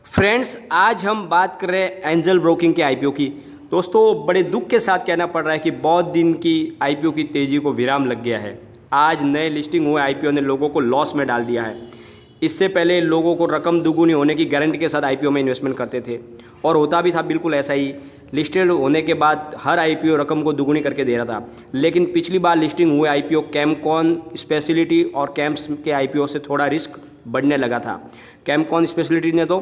Friends, आज हम बात कर रहे हैं एंजल ब्रोकिंग के आईपीओ की। दोस्तों, बड़े दुख के साथ कहना पड़ रहा है कि बहुत दिन की आईपीओ की तेज़ी को विराम लग गया है। आज नए लिस्टिंग हुए आईपीओ ने लोगों को लॉस में डाल दिया है। इससे पहले लोगों को रकम दुगुनी होने की गारंटी के साथ आईपीओ में इन्वेस्टमेंट करते थे और होता भी था बिल्कुल ऐसा ही। लिस्टेड होने के बाद हर आईपीओ रकम को दुगुनी करके दे रहा था। लेकिन पिछली बार लिस्टिंग हुए आईपीओ कैमकॉन स्पेशलिटी और कैम्प्स के आईपीओ से थोड़ा रिस्क बढ़ने लगा था। कैमकॉन स्पेशलिटी ने तो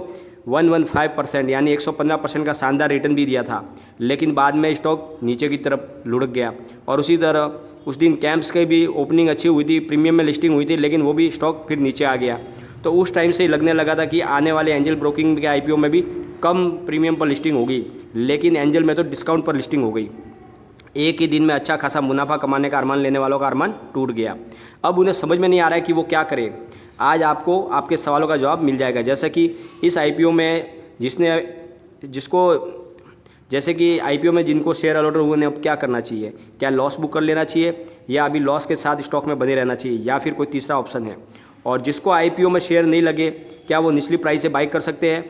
115% यानी 115% का शानदार रिटर्न भी दिया था, लेकिन बाद में स्टॉक नीचे की तरफ लुढ़क गया। और उसी तरह उस दिन कैंप्स की भी ओपनिंग अच्छी हुई थी, प्रीमियम में लिस्टिंग हुई थी, लेकिन वो भी स्टॉक फिर नीचे आ गया। तो उस टाइम से ही लगने लगा था कि आने वाले एंजल ब्रोकिंग के आईपीओ में भी कम प्रीमियम पर लिस्टिंग होगी, लेकिन एंजल में तो डिस्काउंट पर लिस्टिंग हो गई। एक ही दिन में अच्छा खासा मुनाफा कमाने का अरमान लेने वालों का अरमान टूट गया। अब उन्हें समझ में नहीं आ रहा है कि वो क्या करें। आज आपको आपके सवालों का जवाब मिल जाएगा, जैसे कि इस आईपीओ में आईपीओ में जिनको शेयर अलॉट हुए उन्हें अब क्या करना चाहिए। क्या लॉस बुक कर लेना चाहिए, या अभी लॉस के साथ स्टॉक में बने रहना चाहिए, या फिर कोई तीसरा ऑप्शन है। और जिसको आईपीओ में शेयर नहीं लगे, क्या वो निचली प्राइस से बाई कर सकते हैं।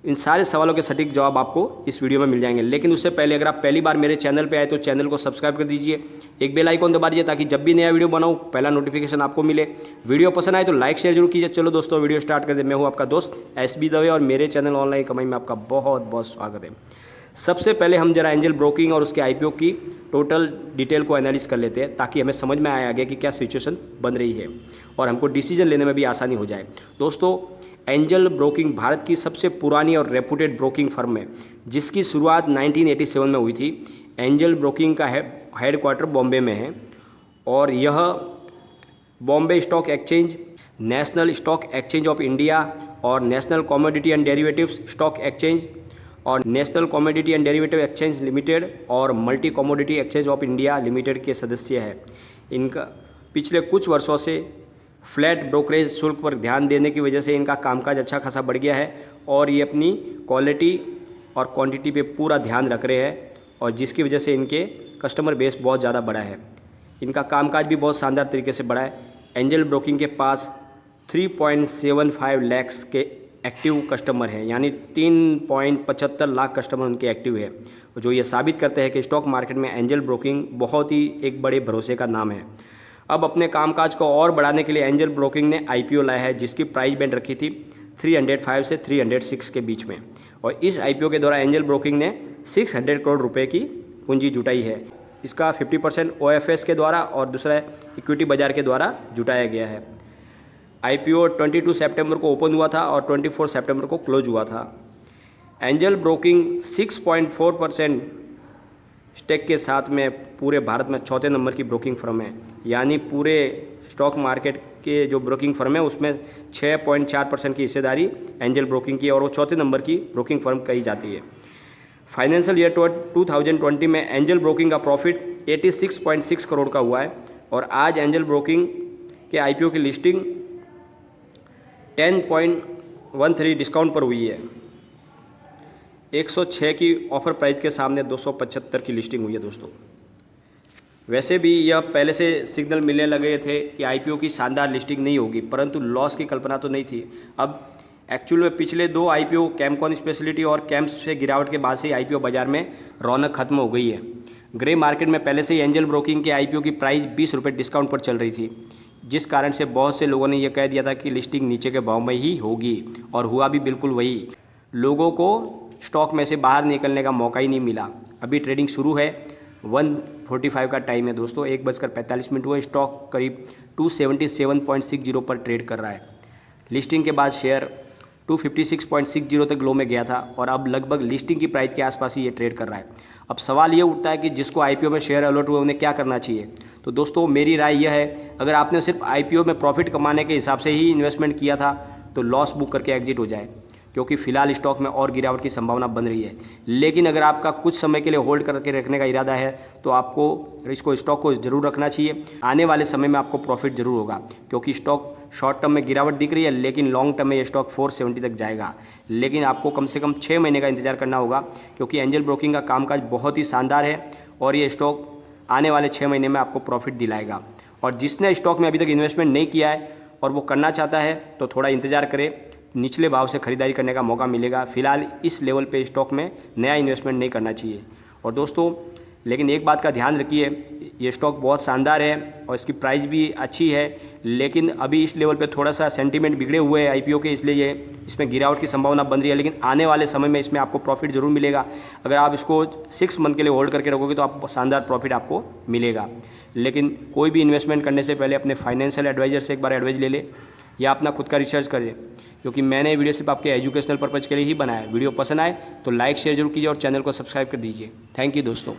इन सारे सवालों के सटीक जवाब आपको इस वीडियो में मिल जाएंगे। लेकिन उससे पहले अगर आप पहली बार मेरे चैनल पे आए तो चैनल को सब्सक्राइब कर दीजिए, एक बेल आइकॉन दबा दीजिए ताकि जब भी नया वीडियो बनाऊँ पहला नोटिफिकेशन आपको मिले। वीडियो पसंद आए तो लाइक शेयर जरूर कीजिए। चलो दोस्तों, वीडियो स्टार्ट कर दे। मैं हूँ आपका दोस्त एसबी दवे और मेरे चैनल ऑनलाइन कमाई में आपका बहुत बहुत स्वागत है। सबसे पहले हम जरा एंजल ब्रोकिंग और उसके आईपीओ की टोटल डिटेल को एनालिस कर लेते हैं, ताकि हमें समझ में आए आगे कि क्या सिचुएशन बन रही है और हमको डिसीजन लेने में भी आसानी हो जाए। दोस्तों, एंजल ब्रोकिंग भारत की सबसे पुरानी और रेपुटेड ब्रोकिंग फर्म है, जिसकी शुरुआत 1987 में हुई थी। एंजल ब्रोकिंग का हेडक्वार्टर बॉम्बे में है और यह Bombay stock exchange, national stock exchange of India और national commodity and derivatives stock exchange और national commodity and derivative exchange limited और multi commodity exchange of India limited के सदस्य है। इनका पिछले कुछ वर्षों से फ्लैट ब्रोकरेज शुल्क पर ध्यान देने की वजह से इनका कामकाज अच्छा खासा बढ़ गया है और ये अपनी क्वालिटी और क्वांटिटी पे पूरा ध्यान रख रहे हैं, और जिसकी वजह से इनके कस्टमर बेस बहुत ज़्यादा बड़ा है। इनका कामकाज भी बहुत शानदार तरीके से बढ़ा है। एंजल ब्रोकिंग के पास 3.75 लाख के एक्टिव कस्टमर हैं, यानी 3.75 लाख कस्टमर उनके एक्टिव है, जो ये साबित करते हैं कि स्टॉक मार्केट में एंजल ब्रोकिंग बहुत ही एक बड़े भरोसे का नाम है। अब अपने कामकाज को और बढ़ाने के लिए एंजल ब्रोकिंग ने आईपीओ लाया है, जिसकी प्राइस बैंड रखी थी 305 से 306 के बीच में। और इस आईपीओ के द्वारा एंजल ब्रोकिंग ने 600 करोड़ रुपए की पूंजी जुटाई है। इसका 50% ओएफएस के द्वारा और दूसरा इक्विटी बाजार के द्वारा जुटाया गया है। आईपीओ 22 सितंबर को ओपन हुआ था और 24 सितंबर को क्लोज हुआ था। एंजल ब्रोकिंग 6.4% स्टेक के साथ में पूरे भारत में चौथे नंबर की ब्रोकिंग फर्म है, यानी पूरे स्टॉक मार्केट के जो ब्रोकिंग फर्म है उसमें 6.4% की हिस्सेदारी एंजल ब्रोकिंग की, और वो चौथे नंबर की ब्रोकिंग फर्म कही जाती है। फाइनेंशियल ईयर 2020 में एंजल ब्रोकिंग का प्रॉफिट 86.6 करोड़ का हुआ है, और आज एंजल ब्रोकिंग के आईपीओ की लिस्टिंग 10.13 डिस्काउंट पर हुई है। 106 की ऑफर प्राइस के सामने 275 की लिस्टिंग हुई है। दोस्तों, वैसे भी यह पहले से सिग्नल मिलने लगे थे कि आईपीओ की शानदार लिस्टिंग नहीं होगी, परंतु लॉस की कल्पना तो नहीं थी। अब एक्चुअल में पिछले दो आईपीओ कैमकॉन स्पेशलिटी और कैम्प्स से गिरावट के बाद से आईपीओ बाजार में रौनक खत्म हो गई है। ग्रे मार्केट में पहले से ही एंजल ब्रोकिंग के आईपीओ की प्राइस 20 रुपये डिस्काउंट पर चल रही थी, जिस कारण से बहुत से लोगों ने यह कह दिया था कि लिस्टिंग नीचे के भाव में ही होगी, और हुआ भी बिल्कुल वही। लोगों को स्टॉक में से बाहर निकलने का मौका ही नहीं मिला। अभी ट्रेडिंग शुरू है, 1:45 का टाइम है दोस्तों, 1:45 हुआ। स्टॉक करीब 277.60 पर ट्रेड कर रहा है। लिस्टिंग के बाद शेयर 256.60 तक लो में गया था और अब लगभग लिस्टिंग की प्राइस के आसपास ही ये ट्रेड कर रहा है। अब सवाल ये उठता है कि जिसको आईपीओ में शेयर अलॉट हुए उन्हें क्या करना चाहिए। तो दोस्तों, मेरी राय यह है, अगर आपने सिर्फ आईपीओ में प्रॉफिट कमाने के हिसाब से ही इन्वेस्टमेंट किया था तो लॉस बुक करके एग्जिट हो जाए, क्योंकि फिलहाल स्टॉक में और गिरावट की संभावना बन रही है। लेकिन अगर आपका कुछ समय के लिए होल्ड करके रखने का इरादा है तो आपको इसको स्टॉक को ज़रूर रखना चाहिए। आने वाले समय में आपको प्रॉफिट ज़रूर होगा, क्योंकि स्टॉक शॉर्ट टर्म में गिरावट दिख रही है, लेकिन लॉन्ग टर्म में ये स्टॉक 470 तक जाएगा। लेकिन आपको कम से कम 6 महीने का इंतजार करना होगा, क्योंकि एंजल ब्रोकिंग का कामकाज बहुत ही शानदार है और ये स्टॉक आने वाले 6 महीने में आपको प्रॉफिट दिलाएगा। और जिसने स्टॉक में अभी तक इन्वेस्टमेंट नहीं किया है और वो करना चाहता है तो थोड़ा इंतज़ार करे। निचले भाव से ख़रीदारी करने का मौका मिलेगा। फ़िलहाल इस लेवल पे स्टॉक में नया इन्वेस्टमेंट नहीं करना चाहिए। और दोस्तों लेकिन एक बात का ध्यान रखिए, ये स्टॉक बहुत शानदार है और इसकी प्राइस भी अच्छी है, लेकिन अभी इस लेवल पे थोड़ा सा सेंटीमेंट बिगड़े हुए हैं आईपीओ के, इसलिए ये इसमें गिरावट की संभावना बन रही है। लेकिन आने वाले समय में इसमें आपको प्रॉफिट ज़रूर मिलेगा। अगर आप इसको 6 मंथ के लिए होल्ड करके रखोगे तो आप शानदार प्रॉफिट आपको मिलेगा। लेकिन कोई भी इन्वेस्टमेंट करने से पहले अपने फाइनेंशियल एडवाइज़र से एक बार एडवाइस ले ले या अपना खुद का रिसर्च करें, क्योंकि मैंने वीडियो सिर्फ आपके एजुकेशनल पर्पज़ के लिए ही बनाया है। वीडियो पसंद आए तो लाइक शेयर जरूर कीजिए और चैनल को सब्सक्राइब कर दीजिए। थैंक यू दोस्तों।